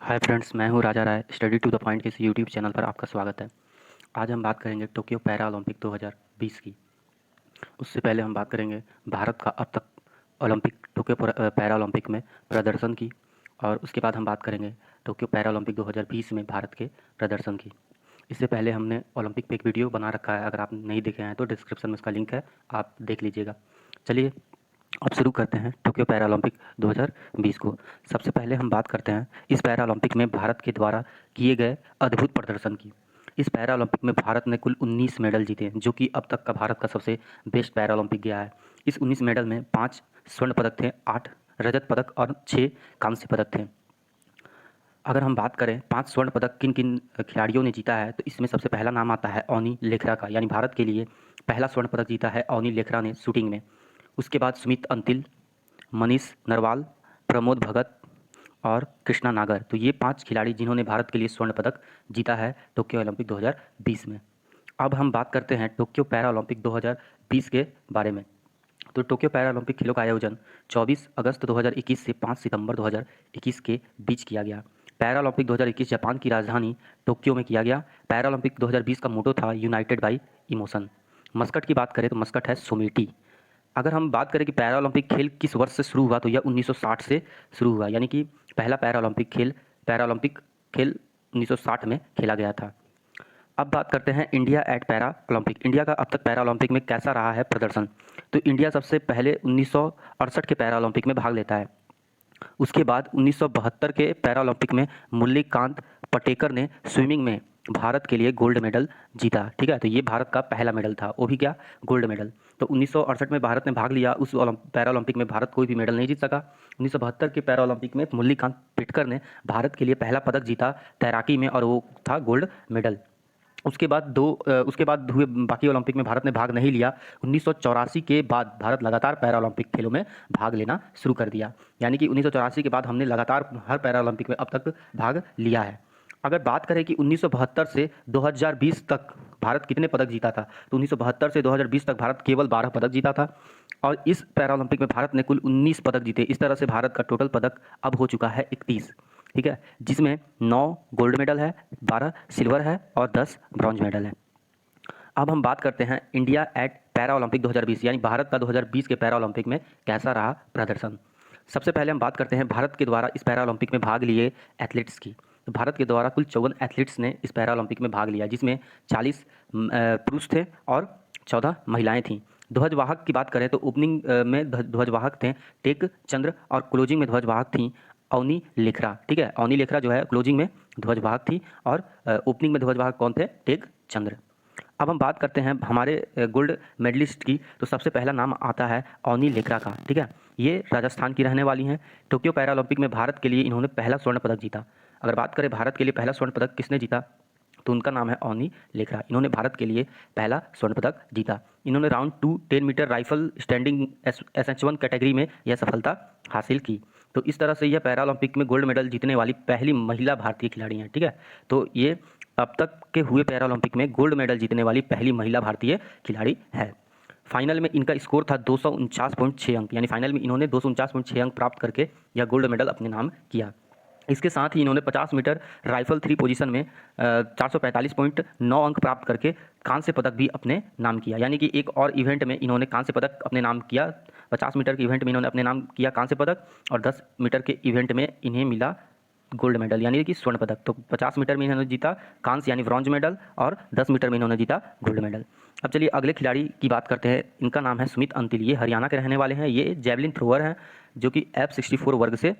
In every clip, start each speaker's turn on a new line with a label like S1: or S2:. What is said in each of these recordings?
S1: Hi friends, मैं हूं राजा राय। Study to the point के इस यूट्यूब चैनल पर आपका स्वागत है। आज हम बात करेंगे टोक्यो पैरा ओलंपिक 2020 की। उससे पहले हम बात करेंगे भारत का अब तक पैरा ओलंपिक में प्रदर्शन की, और उसके बाद हम बात करेंगे टोक्यो पैरा ओलंपिक 2020 में भारत के प्रदर्शन की। इससे पहले हमने ओलंपिक पे एक वीडियो बना रखा है, अगर आप नहीं देखे हैं तो डिस्क्रिप्शन में उसका लिंक है, आप देख लीजिएगा। चलिए अब शुरू करते हैं टोक्यो पैरा ओलंपिक 2020 को। सबसे पहले हम बात करते हैं इस पैरा ओलंपिक में भारत के द्वारा किए गए अद्भुत प्रदर्शन की। इस पैरा ओलंपिक में भारत ने कुल 19 मेडल जीते हैं, जो कि अब तक का भारत का सबसे बेस्ट पैरा ओलंपिक गया है। इस 19 मेडल में 5 स्वर्ण पदक थे, 8 रजत पदक और 6 कांस्य पदक थे। अगर हम बात करें 5 स्वर्ण पदक किन किन खिलाड़ियों ने जीता है, तो इसमें सबसे पहला नाम आता है अवनी लेखरा का, यानी भारत के लिए पहला स्वर्ण पदक जीता है अवनी लेखरा ने शूटिंग में। उसके बाद सुमित अंतिल, मनीष नरवाल, प्रमोद भगत और कृष्णा नागर, तो ये 5 खिलाड़ी जिन्होंने भारत के लिए स्वर्ण पदक जीता है टोक्यो ओलंपिक 2020 में। अब हम बात करते हैं टोक्यो पैरा ओलंपिक 2020 के बारे में। तो टोक्यो पैरा ओलंपिक खेलों का आयोजन 24 अगस्त 2021 से 5 सितंबर 2021 के बीच किया गया। पैरा ओलंपिक 2021 जापान की राजधानी टोक्यो में किया गया। पैरा ओलंपिक 2020 का मोटो था यूनाइटेड बाई इमोशन। मस्कट की बात करें तो मस्कट है सोमेटी। अगर हम बात करें कि पैरा ओलंपिक खेल किस वर्ष से शुरू हुआ, तो यह 1960 से शुरू हुआ, यानी कि पहला पैरा ओलंपिक खेल 1960 में खेला गया था। अब बात करते हैं India at para Olympic. India का अब तक पैरा ओलंपिक में कैसा रहा है प्रदर्शन। तो इंडिया सबसे पहले 1968 के पैरा ओलंपिक में भाग लेता है। उसके बाद 1972 के पैरा ओलंपिक में मुरलीकांत पटेकर ने स्विमिंग में भारत के लिए गोल्ड मेडल जीता। ठीक है, तो ये भारत का पहला मेडल था, वो भी क्या, गोल्ड मेडल। तो 1968 में भारत ने भाग लिया, उस पैरा ओलंपिक में भारत कोई भी मेडल नहीं जीत सका। 1972 के पैरा ओलंपिक में मुरलीकांत पेटकर ने भारत के लिए पहला पदक जीता तैराकी में, और वो था गोल्ड मेडल। उसके बाद हुए बाकी ओलंपिक में भारत ने भाग नहीं लिया। 1984 के बाद भारत लगातार पैरा ओलंपिक खेलों में भाग लेना शुरू कर दिया, यानी कि 1984 के बाद हमने लगातार हर पैरा ओलंपिक में अब तक भाग लिया है। अगर बात करें कि 1972 से 2020 तक भारत कितने पदक जीता था, तो 1972 से 2020 तक भारत केवल 12 पदक जीता था, और इस पैरा ओलंपिक में भारत ने कुल 19 पदक जीते। इस तरह से भारत का टोटल पदक अब हो चुका है 31। ठीक है, जिसमें 9 गोल्ड मेडल है, 12 सिल्वर है और 10 ब्रॉन्ज मेडल है। अब हम बात करते हैं इंडिया एट पैरा ओलंपिक 2020, यानी भारत का 2020 के पैरा ओलंपिक में कैसा रहा प्रदर्शन। सबसे पहले हम बात करते हैं भारत के द्वारा इस पैरा ओलंपिक में भाग लिए एथलीट्स की। तो भारत के द्वारा कुल 54 एथलीट्स ने इस पैरा ओलंपिक में भाग लिया, जिसमें 40 पुरुष थे और 14 महिलाएं थीं। ध्वजवाहक की बात करें तो ओपनिंग में ध्वजवाहक थे टेक चंद्र, और क्लोजिंग में ध्वजवाहक थी अवनी लेखरा। ठीक है, अवनी लेखरा जो है क्लोजिंग में ध्वजवाहक थी, और ओपनिंग में ध्वजवाहक कौन थे, टेक चंद्र। अब हम बात करते हैं हमारे गोल्ड मेडलिस्ट की। तो सबसे पहला नाम आता है अवनी लेखरा का। ठीक है, ये राजस्थान की रहने वाली हैं। टोक्यो पैरा ओलंपिक में भारत के लिए इन्होंने पहला स्वर्ण पदक जीता। अगर बात करें भारत के लिए पहला स्वर्ण पदक किसने जीता, तो उनका नाम है अवनी लेखरा। इन्होंने भारत के लिए पहला स्वर्ण पदक जीता। इन्होंने round 2 10 metre rifle standing SH1 category में यह सफलता हासिल की। तो इस तरह से यह पैरा ओलंपिक में गोल्ड मेडल जीतने वाली पहली महिला भारतीय खिलाड़ी हैं। ठीक है, तो ये अब तक के हुए पैरा ओलंपिक में गोल्ड मेडल जीतने वाली पहली महिला भारतीय खिलाड़ी है। फाइनल में इनका स्कोर था 249.6 अंक, यानी फाइनल में इन्होंने 249.6 अंक प्राप्त करके यह गोल्ड मेडल अपने नाम किया। इसके साथ ही इन्होंने 50 मीटर राइफल 3 पोजीशन में 445.9 अंक प्राप्त करके कांस्य पदक भी अपने नाम किया, यानी कि एक और इवेंट में इन्होंने कांस्य पदक अपने नाम किया। 50 मीटर के इवेंट में इन्होंने अपने नाम किया कांस्य पदक, और 10 मीटर के इवेंट में इन्हें मिला गोल्ड मेडल, यानी कि स्वर्ण पदक। तो 50 मीटर में इन्होंने जीता कांस्य यानी ब्रॉन्ज मेडल, और 10 मीटर में इन्होंने जीता गोल्ड मेडल। अब चलिए अगले खिलाड़ी की बात करते हैं। इनका नाम है सुमित अंतिल। ये हरियाणा के रहने वाले हैं। ये जैवलिन थ्रोअर हैं, जो कि F64 वर्ग से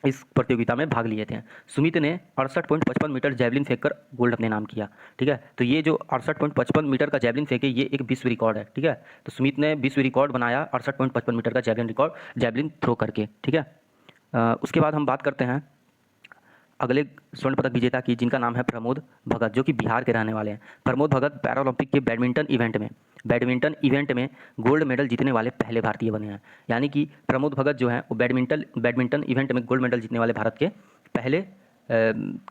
S1: इस प्रतियोगिता में भाग लिए थे। सुमित ने 68.55 मीटर जैवलिन फेंककर गोल्ड अपने नाम किया। ठीक है, तो ये जो 68.55 मीटर का जैवलिन फेंके, ये एक विश्व रिकॉर्ड है। ठीक है, तो सुमित ने विश्व रिकॉर्ड बनाया 68.55 मीटर का जैवलिन थ्रो करके। ठीक है, उसके बाद हम बात करते हैं अगले स्वर्ण पदक विजेता की, जिनका नाम है प्रमोद भगत, जो कि बिहार के रहने वाले हैं। प्रमोद भगत पैरा ओलंपिक के बैडमिंटन इवेंट में गोल्ड मेडल जीतने वाले पहले भारतीय बने हैं, यानी कि प्रमोद भगत जो हैं वो बैडमिंटन इवेंट में गोल्ड मेडल जीतने वाले भारत के पहले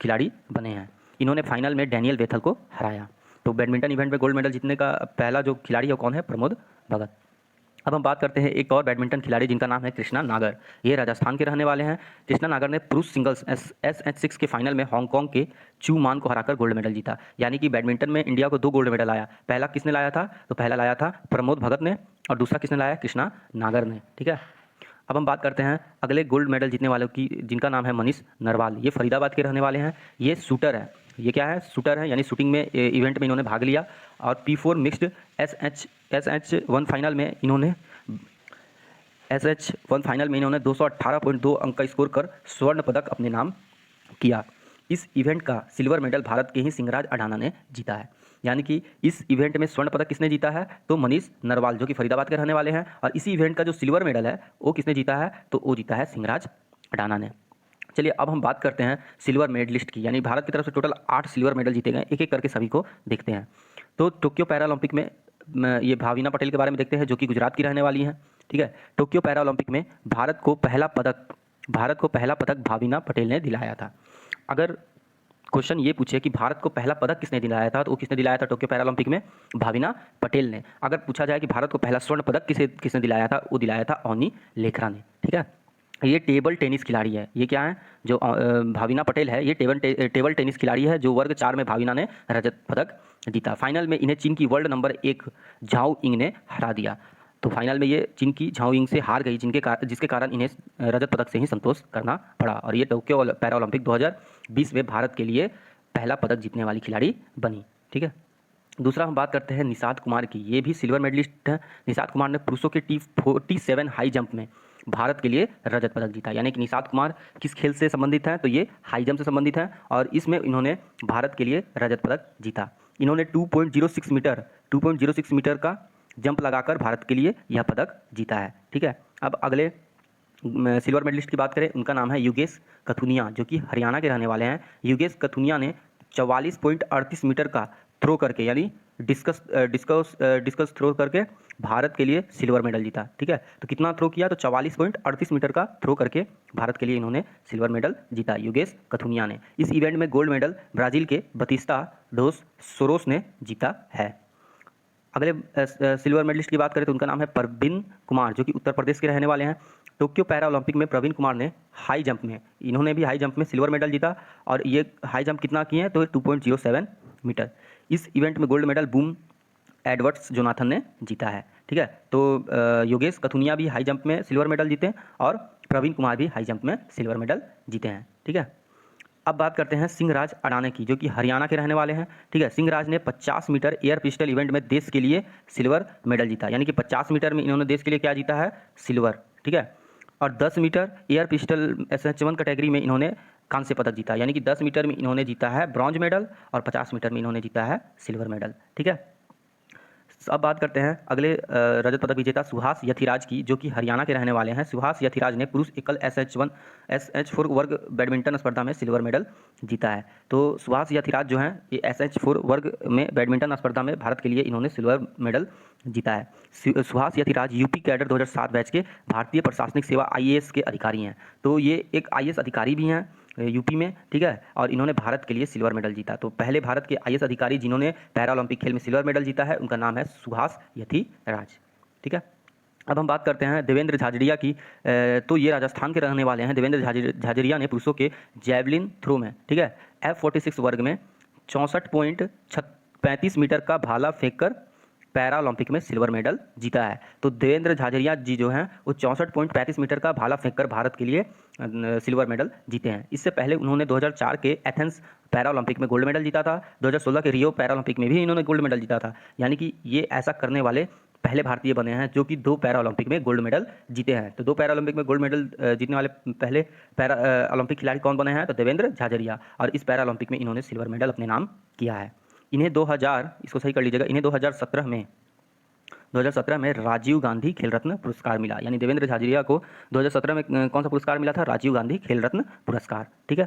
S1: खिलाड़ी बने हैं। इन्होंने फाइनल में डैनियल वेथल को हराया। तो बैडमिंटन इवेंट में गोल्ड मेडल जीतने का पहला जो खिलाड़ी है वो कौन है, प्रमोद भगत। अब हम बात करते हैं एक और बैडमिंटन खिलाड़ी जिनका नाम है कृष्णा नागर। ये राजस्थान के रहने वाले हैं। कृष्णा नागर ने पुरुष सिंगल्स SH6 के फाइनल में हांगकांग के चू मान को हराकर गोल्ड मेडल जीता। यानी कि बैडमिंटन में इंडिया को 2 गोल्ड मेडल आया। पहला किसने लाया था? तो पहला लाया था प्रमोद भगत ने, और दूसरा किसने लाया? कृष्णा नागर ने। ठीक है। अब हम बात करते हैं अगले गोल्ड मेडल जीतने वालों की, जिनका नाम है मनीष नरवाल। ये फरीदाबाद के रहने वाले हैं। ये शूटर है। ये क्या है? शूटर है, यानी शूटिंग में इवेंट में इन्होंने भाग लिया। और P4 मिक्स्ड SH1 फाइनल में इन्होंने 218.2 अंक का स्कोर कर स्वर्ण पदक अपने नाम किया। इस इवेंट का सिल्वर मेडल भारत के ही सिंहराज अडाना ने जीता है। यानी कि इस इवेंट में स्वर्ण पदक किसने जीता है? तो मनीष नरवाल, जो कि फरीदाबाद के रहने वाले हैं। और इसी इवेंट का जो सिल्वर मेडल है वो किसने जीता है? तो वो जीता है सिंहराज अडाना ने। चलिए अब हम बात करते हैं सिल्वर मेडलिस्ट की, यानी भारत की तरफ से टोटल 8 सिल्वर मेडल जीते गए। एक एक करके सभी को देखते हैं। तो टोक्यो पैरालंपिक में ये भाविना पटेल के बारे में देखते हैं, जो कि गुजरात की रहने वाली हैं। ठीक है। टोक्यो पैरालंपिक में भारत को पहला पदक भाविना पटेल ने दिलाया था। अगर क्वेश्चन ये पूछे कि भारत को पहला पदक किसने दिलाया था, तो वो किसने दिलाया था टोक्यो पैरालंपिक में? भाविना पटेल ने। अगर पूछा जाए कि भारत को पहला स्वर्ण पदक किसने दिलाया था, वो दिलाया था अवनी लेखरा ने। ठीक है। ये टेबल टेनिस खिलाड़ी है। ये क्या है? जो भाविना पटेल है, ये टेबल टेनिस खिलाड़ी है, जो वर्ग 4 में भाविना ने रजत पदक जीता। फाइनल में इन्हें चीन की वर्ल्ड नंबर 1 झाओ इंग ने हरा दिया। तो फाइनल में ये चीन की झाओ इंग से हार गई, जिसके कारण इन्हें रजत पदक से ही संतोष करना पड़ा। और ये टोक्यो पैरालंपिक 2020 में भारत के लिए पहला पदक जीतने वाली खिलाड़ी बनी। ठीक है। दूसरा हम बात करते हैं निषाद कुमार की। ये भी सिल्वर मेडलिस्ट हैं। निषाद कुमार ने पुरुषों के T47 हाई जंप में भारत के लिए रजत पदक जीता। यानी कि निषाद कुमार किस खेल से संबंधित हैं? तो ये हाई जंप से संबंधित हैं, और इसमें इन्होंने भारत के लिए रजत पदक जीता। इन्होंने 2.06 मीटर का जंप लगाकर भारत के लिए यह पदक जीता है। ठीक है। अब अगले सिल्वर मेडलिस्ट की बात करें, उनका नाम है योगेश कथुनिया, जो कि हरियाणा के रहने वाले हैं। योगेश कथुनिया ने 44.38 मीटर का थ्रो करके, यानी डिस्कस थ्रो करके भारत के लिए सिल्वर मेडल जीता। ठीक है। तो कितना थ्रो किया? तो 44.38 मीटर का थ्रो करके भारत के लिए इन्होंने सिल्वर मेडल जीता, योगेश कथुनिया ने। इस इवेंट में गोल्ड मेडल ब्राज़ील के बतिस्ता डोस सोरोस ने जीता है। अगले सिल्वर मेडलिस्ट की बात करें तो उनका नाम है प्रवीण कुमार, जो कि उत्तर प्रदेश के रहने वाले हैं। टोक्यो पैरा ओलंपिक में प्रवीण कुमार ने हाई जंप में, इन्होंने भी हाई जंप में सिल्वर मेडल जीता। और ये हाई जंप कितना किए हैं? तो 2.07 मीटर। इस इवेंट में gold medal boom Edwards Jonathan ने जीता है। ठीक है। तो योगेश कथुनिया भी हाई जंप में सिल्वर मेडल जीते और प्रवीण कुमार भी हाई जंप में सिल्वर मेडल जीते हैं। ठीक है। अब बात करते हैं सिंहराज अडाना की, जो कि हरियाणा के रहने वाले हैं। ठीक है। सिंहराज ने 50 मीटर एयर पिस्टल इवेंट में देश के लिए सिल्वर मेडल जीता। यानी कि 50 मीटर में इन्होंने देश के लिए क्या जीता है? सिल्वर। ठीक है। और 10 metre air pistol SH1 category में इन्होंने कांस्य पदक जीता। यानी कि 10 मीटर में इन्होंने जीता है ब्रॉन्ज मेडल और 50 मीटर में इन्होंने जीता है सिल्वर मेडल। ठीक है। अब बात करते हैं अगले रजत पदक विजेता सुहास यथिराज की, जो कि हरियाणा के रहने वाले हैं। सुहास यथिराज ने पुरुष एकल SH4 वर्ग बैडमिंटन स्पर्धा में सिल्वर मेडल जीता है। तो सुहास यथिराज जो हैं, ये SH4 वर्ग में बैडमिंटन स्पर्धा में भारत के लिए इन्होंने सिल्वर मेडल जीता है। Suhas Yathiraj UP cadre 2007 batch के भारतीय प्रशासनिक सेवा IAS के अधिकारी हैं। तो ये एक IAS अधिकारी भी हैं यूपी में। ठीक है। और इन्होंने भारत के लिए सिल्वर मेडल जीता। तो पहले भारत के IAS अधिकारी जिन्होंने पैरा ओलंपिक खेल में सिल्वर मेडल जीता है, उनका नाम है सुहास यथिराज। ठीक है। अब हम बात करते हैं देवेंद्र झाझड़िया की। तो ये राजस्थान के रहने वाले हैं। देवेंद्र झाझड़िया ने पुरुषों के जैवलिन थ्रो में, ठीक है, F46 वर्ग में 64.35 मीटर का भाला फेंककर पैरा ओलंपिक में सिल्वर मेडल जीता है। तो देवेंद्र झाझड़िया जी जो हैं वो 64.35 मीटर का भाला फेंककर भारत के लिए सिल्वर मेडल जीते हैं। इससे पहले उन्होंने 2004 के एथेंस पैरा ओलंपिक में गोल्ड मेडल जीता था। 2016 के रियो पैरा ओलंपिक में भी इन्होंने गोल्ड मेडल जीता था। यानी कि ये ऐसा करने वाले पहले भारतीय बने हैं जो कि 2 पैरा ओलंपिक में गोल्ड मेडल जीते हैं। तो 2 पैरा ओलंपिक में गोल्ड मेडल जीतने वाले पहले पैरा ओलंपिक खिलाड़ी कौन बने हैं? तो देवेंद्र झाझड़िया। और इस पैरा ओलंपिक में इन्होंने सिल्वर मेडल अपने नाम किया है। इन्हें 2000, इसको सही कर लीजिएगा, इन्हें 2017 में राजीव गांधी खेल रत्न पुरस्कार मिला। यानी देवेंद्र झाझड़िया को 2017 में कौन सा पुरस्कार मिला था? राजीव गांधी खेल रत्न पुरस्कार। ठीक है।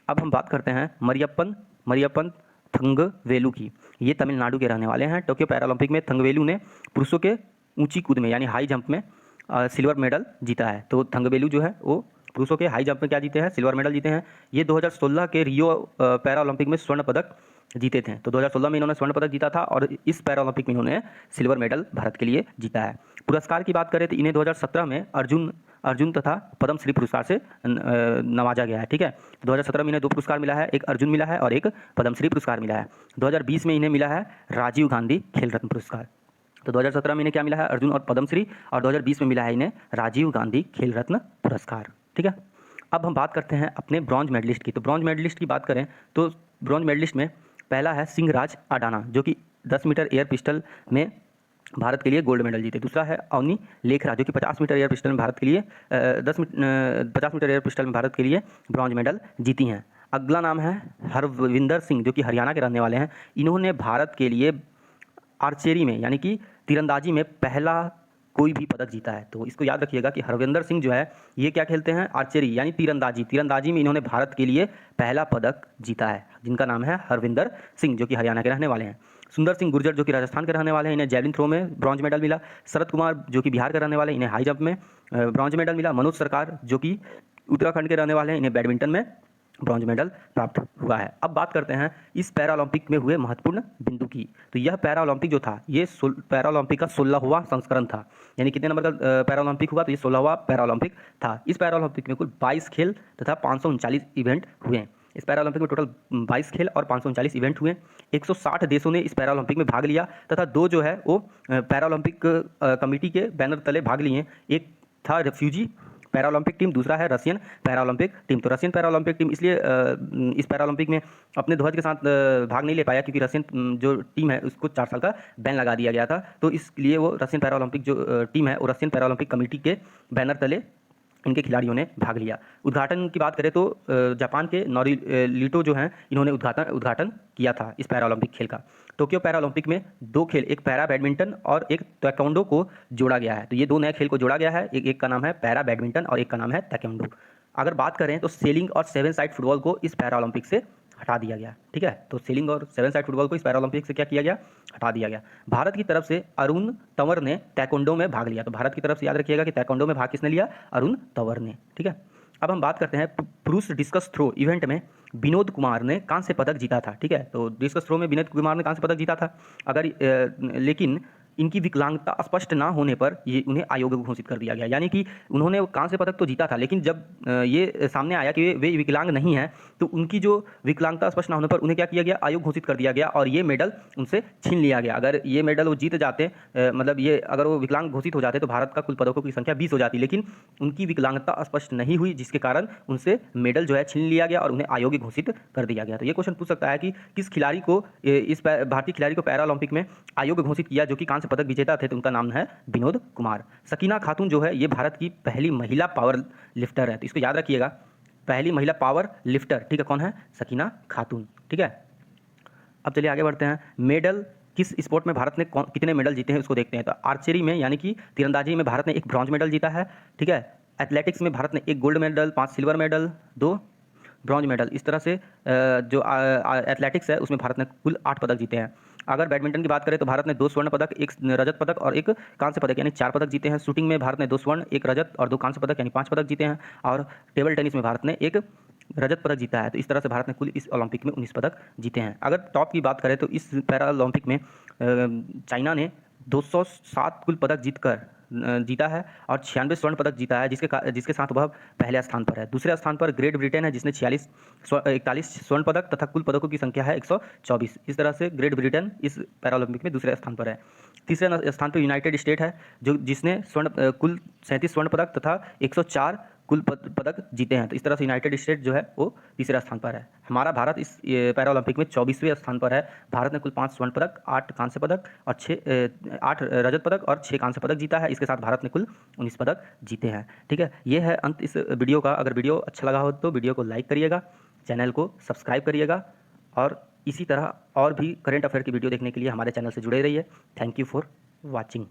S1: अब हम बात करते हैं मरियप्पन थंगवेलु की। ये तमिलनाडु के रहने वाले हैं। टोक्यो पैरालंपिक में थंगवेलु ने पुरुषों के ऊंची कूद में, यानी हाई जंप में सिल्वर मेडल जीता है। तो थंगवेलु जो है वो पुरुषों के हाई जंप में क्या जीते हैं? सिल्वर मेडल जीते हैं। ये 2016 के रियो पैरा ओलंपिक में स्वर्ण पदक जीते थे। तो 2016 में इन्होंने स्वर्ण पदक जीता था और इस पैरा ओलंपिक में इन्होंने सिल्वर मेडल भारत के लिए जीता है। पुरस्कार की बात करें तो इन्हें 2017 में अर्जुन तथा पद्मश्री पुरस्कार से नवाजा गया है। ठीक है, 2017 में इन्हें 2 पुरस्कार मिला है, एक अर्जुन मिला है और एक पद्मश्री पुरस्कार मिला है। 2020 में इन्हें मिला है राजीव गांधी खेल रत्न पुरस्कार। तो 2017 में इन्हें क्या मिला है, अर्जुन और पद्मश्री, और 2020 में मिला है इन्हें राजीव गांधी खेल रत्न पुरस्कार। ठीक है, अब हम बात करते हैं अपने ब्रॉन्ज मेडलिस्ट की। तो ब्रॉन्ज मेडलिस्ट की बात करें तो ब्रॉन्ज मेडलिस्ट में पहला है सिंहराज अडाना, जो कि 10 मीटर एयर पिस्टल में भारत के लिए गोल्ड मेडल जीते। दूसरा है अवनी लेखरा, जो कि 50 मीटर एयर पिस्टल में भारत के लिए 50 मीटर एयर पिस्टल में भारत के लिए ब्रॉन्ज मेडल जीती हैं। अगला नाम है हरविंदर सिंह, जो कि हरियाणा के रहने वाले हैं। इन्होंने भारत के लिए आर्चरी में यानी कि तीरंदाजी में पहला कोई भी पदक जीता है। तो इसको याद रखिएगा कि हरविंदर सिंह जो है ये क्या खेलते हैं, आर्चरी यानी तीरंदाजी में इन्होंने भारत के लिए पहला पदक जीता है, जिनका नाम है हरविंदर सिंह, जो कि हरियाणा के रहने वाले हैं। सुंदर सिंह गुर्जर, जो कि राजस्थान के रहने वाले हैं, इन्हें जैवलिन थ्रो में ब्रॉन्ज मेडल मिला। शरद कुमार, जो कि बिहार के रहने वाले हैं, इन्हें हाई जंप में ब्रॉन्ज मेडल मिला। मनोज सरकार, जो कि उत्तराखंड के रहने वाले हैं, इन्हें बैडमिंटन में ब्रॉन्ज मेडल प्राप्त हुआ है। अब बात करते हैं इस पैरा ओलंपिक में हुए महत्वपूर्ण बिंदु की। तो यह पैरा ओलंपिक जो था ये पैरा ओलंपिक का 16वां संस्करण था। यानी कितने नंबर का पैरा ओलंपिक हुआ, तो ये 16वां पैरा ओलंपिक था। इस पैरा ओलंपिक में कुल 22 खेल तथा 539 इवेंट हुए। इस पैरा ओलंपिक में टोटल 22 खेल और 539 इवेंट हुए। 160 देशों ने इस पैरा ओलंपिक में भाग लिया तथा 2 जो है वो पैरा ओलंपिक कमेटी के बैनर तले भाग लिए। एक था रेफ्यूजी पैरा ओलंपिक टीम, दूसरा है रशियन पैरा ओलंपिक टीम। तो रशियन पैरा ओलंपिक टीम इसलिए इस पैरा ओलंपिक में अपने ध्वज के साथ भाग नहीं ले पाया क्योंकि रशियन जो टीम है उसको 4 साल का बैन लगा दिया गया था। तो इसलिए वो रशियन पैरा ओलंपिक जो टीम है वो रशियन पैरा ओलंपिक कमेटी के बैनर तले इनके खिलाड़ियों ने भाग लिया। उद्घाटन की बात करें तो जापान के नोरिलीटो जो हैं इन्होंने उद्घाटन किया था इस पैरा ओलंपिक खेल का। टोक्यो पैरा ओलंपिक में 2 खेल, एक पैरा बैडमिंटन और एक ताइक्वांडो को जोड़ा गया है। तो ये 2 नए खेल को जोड़ा गया है, एक का नाम है पैरा बैडमिंटन और एक का नाम है ताइक्वांडो। अगर बात करें तो सेलिंग और 7 साइड फुटबॉल को इस पैरा ओलंपिक से हटा दिया गया। ठीक है, तो सेलिंग और 7 साइड फुटबॉल को इस पैरा ओलंपिक से क्या किया गया, हटा दिया गया। भारत की तरफ से अरुण तंवर ने ताइक्वांडो में भाग लिया। तो भारत की तरफ से याद रखिएगा कि ताइक्वांडो में भाग किसने लिया, अरुण तंवर ने। ठीक है, अब हम बात करते हैं पुरुष डिस्कस थ्रो इवेंट में विनोद कुमार ने कांस्य पदक जीता था। ठीक है, तो डिस्कस थ्रो में विनोद कुमार ने कांस्य पदक जीता था। लेकिन इनकी विकलांगता स्पष्ट ना होने पर ये उन्हें अयोग्य घोषित कर दिया गया। यानी कि उन्होंने कांस्य पदक तो जीता था, लेकिन जब ये सामने आया कि वे विकलांग नहीं हैं तो उनकी जो विकलांगता स्पष्ट ना होने पर उन्हें क्या किया गया, अयोग्य घोषित कर दिया गया और ये मेडल उनसे छीन लिया गया। अगर ये मेडल वो जीत जाते, मतलब ये अगर वो विकलांग घोषित हो जाते तो भारत का कुल पदकों की संख्या 20 हो जाती, लेकिन उनकी विकलांगता स्पष्ट नहीं हुई जिसके कारण उनसे मेडल जो है छीन लिया गया और उन्हें अयोग्य घोषित कर दिया गया। तो ये क्वेश्चन पूछ सकता है कि किस खिलाड़ी को, इस भारतीय खिलाड़ी को पैरा ओलंपिक में अयोग्य घोषित किया जो कि कांस्य पदक विजेता थे। तो उनका नाम है विनोद कुमार। सकीना खातून जो है ये भारत की पहली महिला पावर लिफ्टर है। तो इसको याद रखिएगा, पहली महिला पावर लिफ्टर। ठीक है, कौन है, सकीना खातून। ठीक है, अब चलिए आगे बढ़ते हैं। मेडल किस स्पोर्ट में भारत ने कितने मेडल जीते हैं उसको देखते हैं। तो आर्चरी में यानी कि तीरंदाजी में भारत ने 1 ब्रॉन्ज मेडल जीता है। ठीक है, एथलेटिक्स में भारत ने 1 gold medal, 5 silver medal, 2 bronze medal. इस तरह से जो एथलेटिक्स है उसमें भारत ने कुल 8 पदक जीते हैं। अगर बैडमिंटन की बात करें तो भारत ने 2 स्वर्ण पदक, 1 रजत पदक और 1 कांस्य पदक यानी 4 पदक जीते हैं। शूटिंग में भारत ने 2 स्वर्ण, 1 रजत और 2 कांस्य पदक यानी 5 पदक जीते हैं। और टेबल टेनिस में भारत ने 1 रजत पदक जीता है। तो इस तरह से भारत ने कुल इस ओलंपिक में 19 पदक जीते हैं। अगर टॉप की बात करें तो इस पैरा ओलंपिक में चाइना ने 207 कुल पदक जीता है और 96 स्वर्ण पदक जीता है, जिसके साथ वह पहले स्थान पर है। दूसरे स्थान पर ग्रेट ब्रिटेन है जिसने 41 स्वर्ण पदक तथा कुल पदकों की संख्या है 124। इस तरह से ग्रेट ब्रिटेन इस पैरा ओलंपिक में दूसरे स्थान पर है। तीसरे स्थान पर यूनाइटेड स्टेट है जिसने कुल 37 स्वर्ण पदक तथा 104 कुल पदक जीते हैं। तो इस तरह से यूनाइटेड स्टेट जो है वो तीसरे स्थान पर है। हमारा भारत इस पैरा ओलंपिक में 24वें स्थान पर है। भारत ने कुल 5 स्वर्ण पदक, 8 कांस्य पदक और 8 रजत पदक और 6 कांस्य पदक जीता है। इसके साथ भारत ने कुल 19 पदक जीते हैं। ठीक है, ये है अंत इस वीडियो का। अगर वीडियो अच्छा लगा हो तो वीडियो को लाइक करिएगा, चैनल को सब्सक्राइब करिएगा और इसी तरह और भी करेंट अफेयर की वीडियो देखने के लिए हमारे चैनल से जुड़े रहिए। Thank you for watching.